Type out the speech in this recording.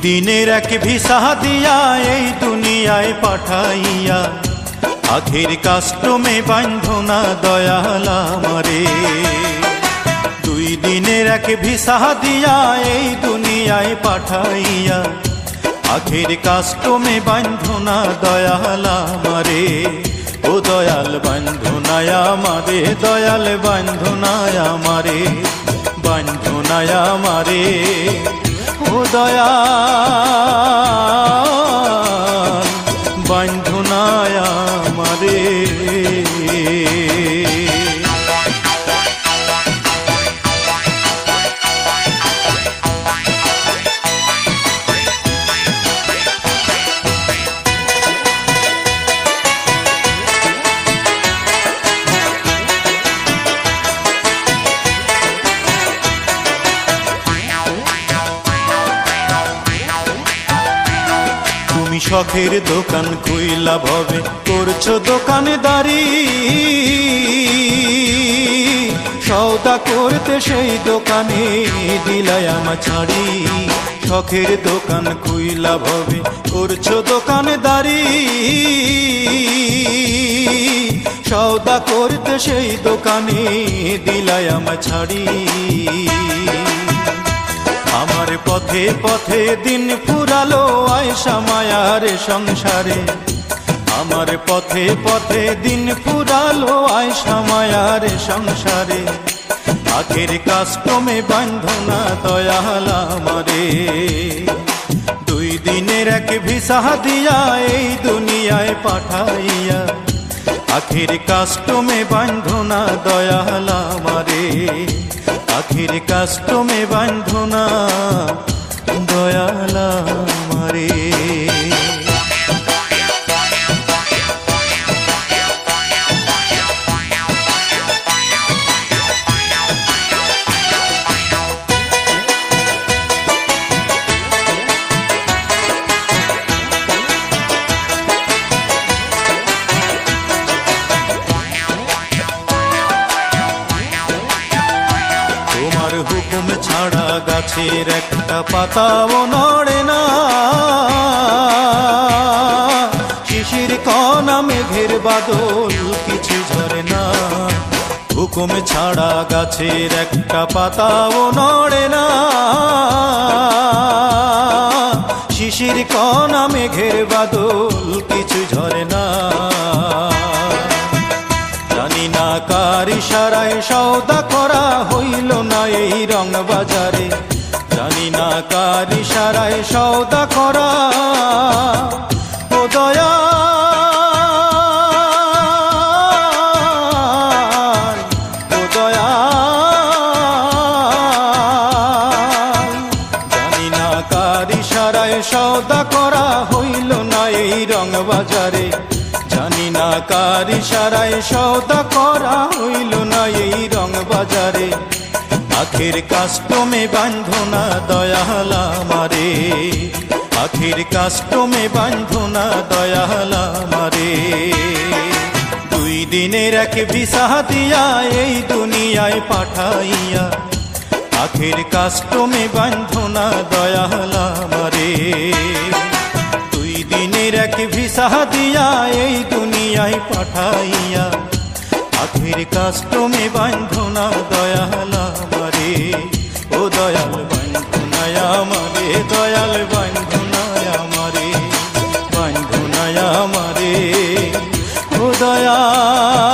দিনের এক ভিসা দিয়া এই দুনিয়ায় পাঠাইয়া আখের কাস্টমে বান্ধনা দয়াল আমারে। 2 দিনের এক ভিসা দিয়া এই দুনিয়ায় পাঠাইয়া আখের কাস্টমে বান্ধনা দয়াল আমারে। ও দয়াল বান্ধনায় আমারে, দয়াল বান্ধনায় আমারে, বান্ধনায় আমারে। ও দয়াল বান্ধনায় আমারে। তুমি শখের দোকান খুইলা ভবে করছো দোকানদারি, সওদা করতে সেই দোকানে দিলাই আমার ছাড়ি। শখের দোকান খুইলা ভবে করছো দোকানদারি, সওদা করতে সেই দোকানে দিলাই আমার ছাড়ি। আমার পথে পথে দিন ফুরালো আয়সা মায়ার সংসারে, আমার পথে পথে দিন ফুরালো আয়সা মায়ার সংসারে। আখের কাস্টমে বান্ধনা দয়াল আমারে। 2 দিনের এক ভিসা দিয়া এই দুনিয়ায় পাঠাইয়া আখের কাস্টমে বান্ধনা দয়াল আমারে। আখের কাস্টমে বান্ধনা দয়াল আমারে। হুকুম ছাড়া গাছের একটা পাতাও নড়ে না, শিশির কণা মেঘের বাদল কিছু ঝরে না। হুকুম ছাড়া গাছের একটা পাতাও নড়ে না, শিশির কণা মেঘের বাদল কিছু ঝরে না। জানি না কার ইশারায় সওদা করা হইল না এই রং বাজারে, জানি না কার ইশারায় সওদা করা। ও দয়াল, ও দয়াল, জানি না কার ইশারায় সওদা করা হইল না এই রং বাজারে, জানি না কার ইশারায় সওদা করা হইল না এই রং বাজারে। আখের কাস্টমে বান্ধনা দয়াল আমারে, আখের কাস্টমে বান্ধনা দয়াল আমারে। 2 দিনের এক ভিসা দিয়া এই দুনিয়ায় পাঠাইয়া আখের কাস্টমে বান্ধনা দয়াল আমারে। 2 দিনের এক ভিসা দিয়া এই দুনিয়ায় পাঠাইয়া আখের কাস্টমে বান্ধনা দয়াল আমারে। ও দয়াল বান্ধনায় আমারে, দয়াল বান্ধনায় আমারে, বান্ধনায় আমারে। ও দয়াল।